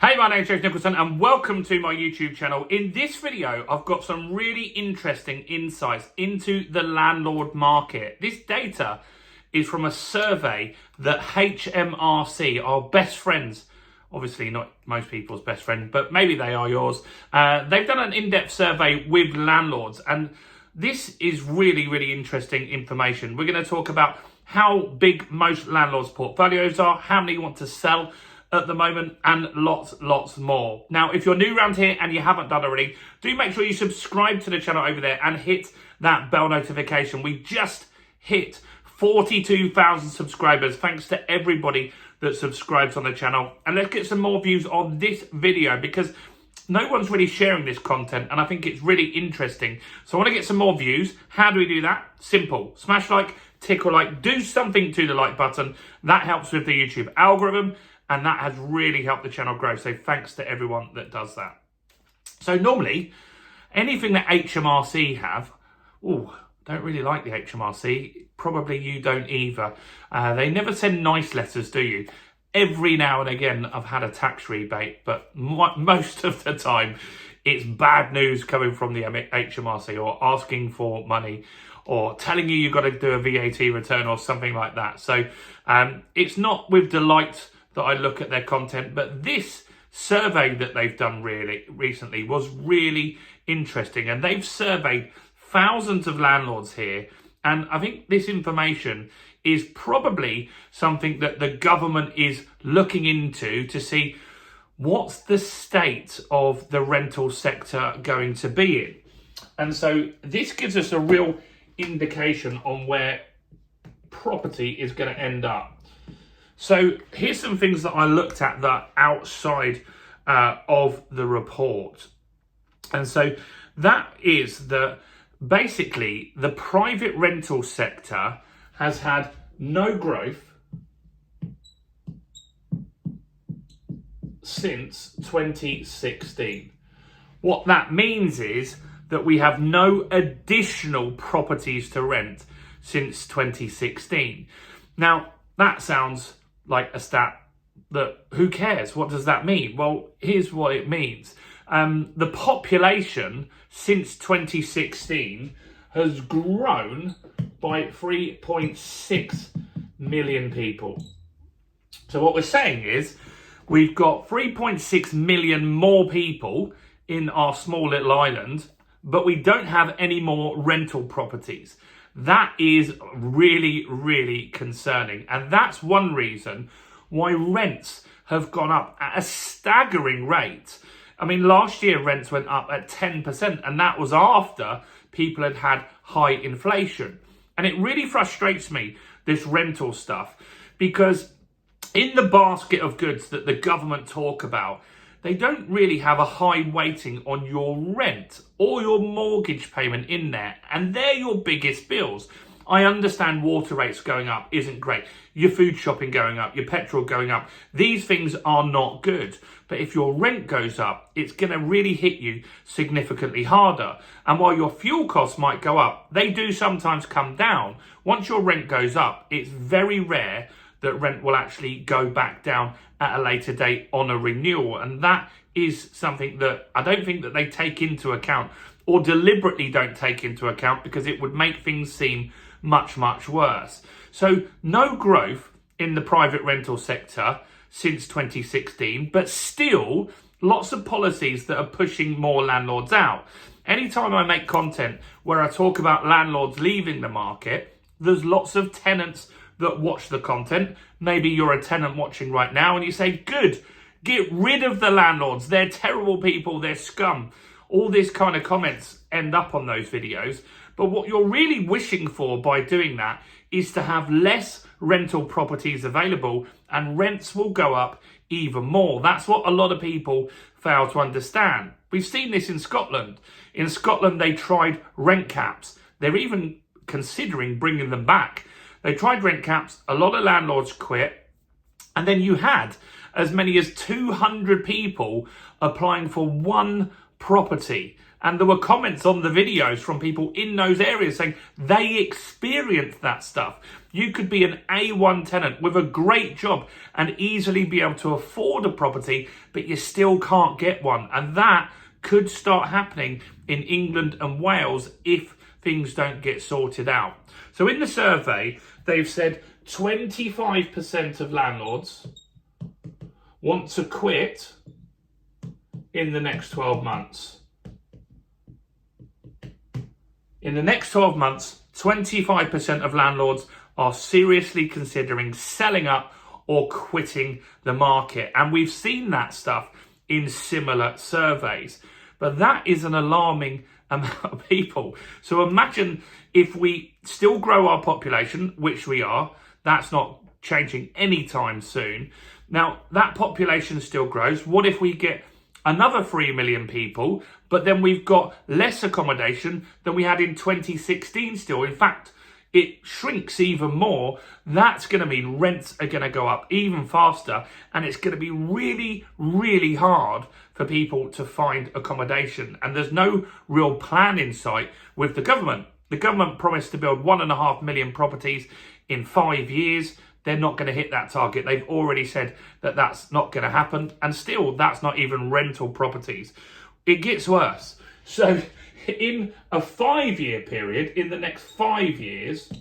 Hey, my name is James Nicholson and welcome to my YouTube channel. In this video, I've got some really interesting insights into the landlord market. This data is from a survey that HMRC, our best friends, obviously not most people's best friend, but maybe they are yours. They've done an in-depth survey with landlords, and this is really, really interesting information. We're going to talk about how big most landlords' portfolios are, how many want to sell at the moment, and lots more. Now, if you're new around here and you haven't done already, do make sure you subscribe to the channel over there and hit that bell notification. We just hit 42,000 subscribers. Thanks to everybody that subscribes on the channel. And let's get some more views on this video because no one's really sharing this content and I think it's really interesting. So I want to get some more views. How do we do that? Simple. Smash like, tickle like, do something to the like button. That helps with the YouTube algorithm and that has really helped the channel grow. So thanks to everyone that does that. So normally, anything that HMRC have, don't really like the HMRC. Probably you don't either. They never send nice letters, do you? Every now and again, I've had a tax rebate, but most of the time, it's bad news coming from the HMRC or asking for money or telling you you've got to do a VAT return or something like that. So it's not with delight that I look at their content, but this survey that they've done really recently was really interesting, and they've surveyed thousands of landlords here, and I think this information is probably something that the government is looking into to see what's the state of the rental sector going to be in. And so this gives us a real indication on where property is going to end up. So here's some things that I looked at that are outside of the report. And so that is that basically the private rental sector has had no growth since 2016. What that means is that we have no additional properties to rent since 2016. Now, that sounds like a stat that who cares? What does that mean? Well, here's what it means. The population since 2016 has grown by 3.6 million people. So what we're saying is we've got 3.6 million more people in our small little island, but we don't have any more rental properties. That is really, really concerning. And that's one reason why rents have gone up at a staggering rate. I mean, last year rents went up at 10%, and that was after people had had high inflation. And it really frustrates me, this rental stuff, because in the basket of goods that the government talk about, they don't really have a high weighting on your rent or your mortgage payment in there. And they're your biggest bills. I understand water rates going up isn't great. Your food shopping going up, your petrol going up. These things are not good. But if your rent goes up, it's going to really hit you significantly harder. And while your fuel costs might go up, they do sometimes come down. Once your rent goes up, it's very rare that rent will actually go back down at a later date on a renewal. And that is something that I don't think that they take into account or deliberately don't take into account because it would make things seem much worse. So no growth in the private rental sector since 2016, but still lots of policies that are pushing more landlords out. Anytime I make content where I talk about landlords leaving the market, there's lots of tenants that watch the content. Maybe you're a tenant watching right now and you say, good, get rid of the landlords. They're terrible people. They're scum. All this kind of comments end up on those videos. But what you're really wishing for by doing that is to have less rental properties available and rents will go up even more. That's what a lot of people fail to understand. We've seen this in Scotland. In Scotland, they tried rent caps. They're even considering bringing them back. They tried rent caps, a lot of landlords quit, and then you had as many as 200 people applying for one property. And there were comments on the videos from people in those areas saying they experienced that stuff. You could be an A1 tenant with a great job and easily be able to afford a property, but you still can't get one. And that could start happening in England and Wales if things don't get sorted out. So in the survey, they've said 25% of landlords want to quit in the next 12 months. In the next 12 months, 25% of landlords are seriously considering selling up or quitting the market. And we've seen that stuff in similar surveys. But that is an alarming amount of people. So imagine if we still grow our population, which we are, that's not changing anytime soon. Now, that population still grows. What if we get another 3 million people, but then we've got less accommodation than we had in 2016 still? In fact, it shrinks even more. That's going to mean rents are going to go up even faster, and it's going to be really, really hard for people to find accommodation. And there's no real plan in sight with the government. The government promised to build 1.5 million properties in 5 years. They're not going to hit that target. They've already said that that's not going to happen. And still, that's not even rental properties. It gets worse. So in a 5-year period, in the next 5 years,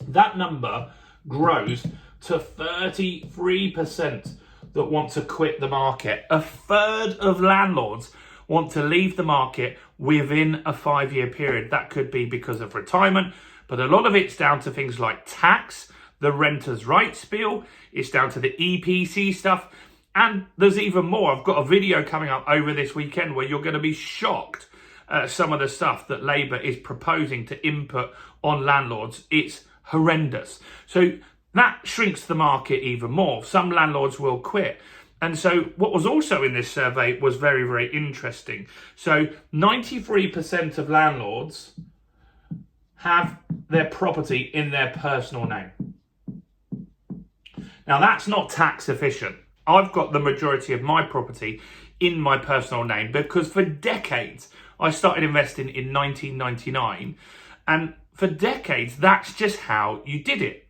that number grows to 33% that want to quit the market. A third of landlords want to leave the market within a 5-year period. That could be because of retirement, but a lot of it's down to things like tax, the Renters' Rights Bill, it's down to the EPC stuff, and there's even more. I've got a video coming up over this weekend where you're going to be shocked at some of the stuff that Labour is proposing to input on landlords. It's horrendous. So that shrinks the market even more. Some landlords will quit. And so what was also in this survey was very, very interesting. So 93% of landlords have their property in their personal name. Now, that's not tax efficient. I've got the majority of my property in my personal name because for decades, I started investing in 1999. And for decades, that's just how you did it.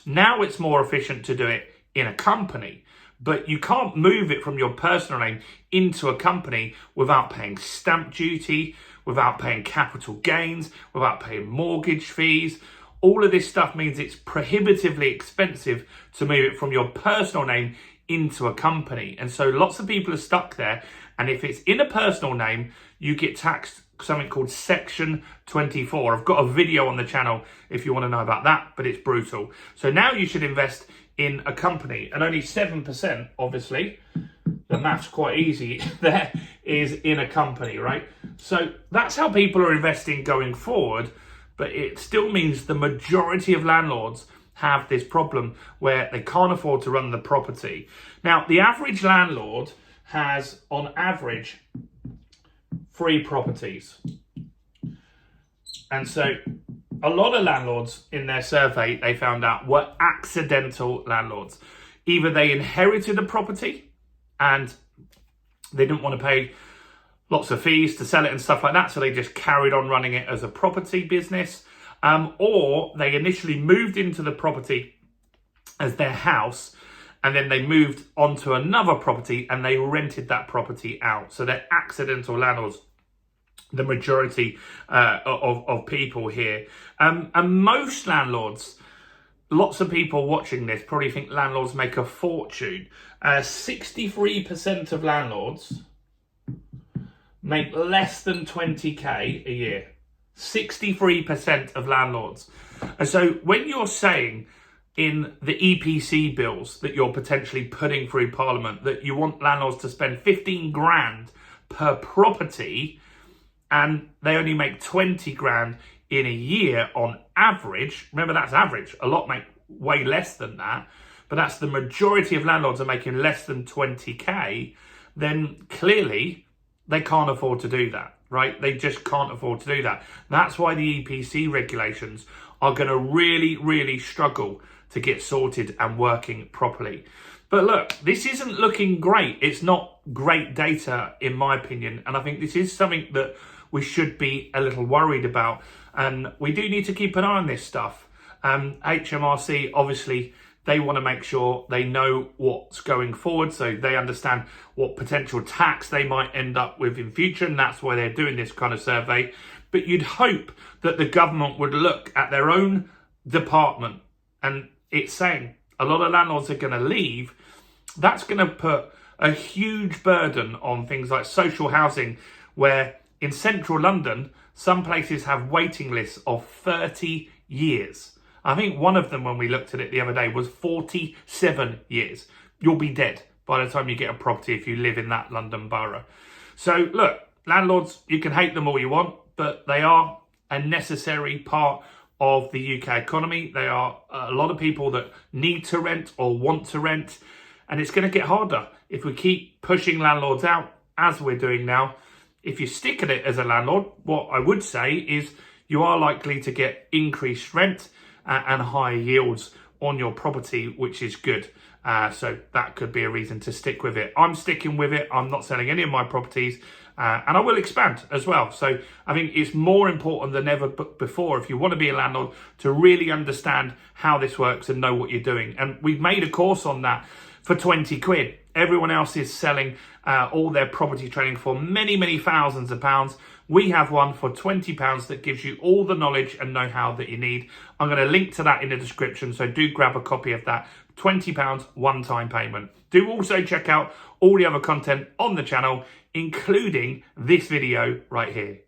Now it's more efficient to do it in a company, but you can't move it from your personal name into a company without paying stamp duty, without paying capital gains, without paying mortgage fees. All of this stuff means it's prohibitively expensive to move it from your personal name into a company. And so lots of people are stuck there. And if it's in a personal name, you get taxed something called Section 24. I've got a video on the channel if you want to know about that, but it's brutal. So now you should invest in a company, and only 7%, obviously, the math's quite easy there, is in a company, right? So that's how people are investing going forward. But it still means the majority of landlords have this problem where they can't afford to run the property. Now, the average landlord has, on average, 3 properties. And so a lot of landlords in their survey, they found out, were accidental landlords. Either they inherited a property and they didn't want to pay lots of fees to sell it and stuff like that, so they just carried on running it as a property business, or they initially moved into the property as their house, and then they moved onto another property and they rented that property out. So they're accidental landlords, the majority of people here. And most landlords, lots of people watching this probably think landlords make a fortune. 63% of landlords make less than 20k a year. 63% of landlords. And so when you're saying in the EPC bills that you're potentially putting through Parliament that you want landlords to spend 15 grand per property and they only make 20 grand in a year on average, remember that's average, a lot make way less than that, but that's the majority of landlords are making less than 20k, then clearly they can't afford to do that, right? They just can't afford to do that. That's why the EPC regulations are going to really, really struggle to get sorted and working properly. But look, this isn't looking great. It's not great data, in my opinion. And I think this is something that we should be a little worried about. And we do need to keep an eye on this stuff. HMRC, obviously, they want to make sure they know what's going forward, so they understand what potential tax they might end up with in future, and that's why they're doing this kind of survey. But you'd hope that the government would look at their own department, and it's saying a lot of landlords are going to leave. That's going to put a huge burden on things like social housing, where in central London, some places have waiting lists of 30 years. I think one of them, when we looked at it the other day, was 47 years. You'll be dead by the time you get a property if you live in that London borough. So look, landlords, you can hate them all you want, but they are a necessary part of the UK economy. They are a lot of people that need to rent or want to rent, and it's going to get harder if we keep pushing landlords out as we're doing now. If you stick at it as a landlord, what I would say is you are likely to get increased rent and higher yields on your property, which is good. So that could be a reason to stick with it. I'm sticking with it. I'm not selling any of my properties, and I will expand as well. So I think it's more important than ever before, if you want to be a landlord, to really understand how this works and know what you're doing. And we've made a course on that for 20 quid. Everyone else is selling all their property training for many, many thousands of pounds. We have one for £20 that gives you all the knowledge and know-how that you need. I'm going to link to that in the description, so do grab a copy of that. £20 one-time payment. Do also check out all the other content on the channel, including this video right here.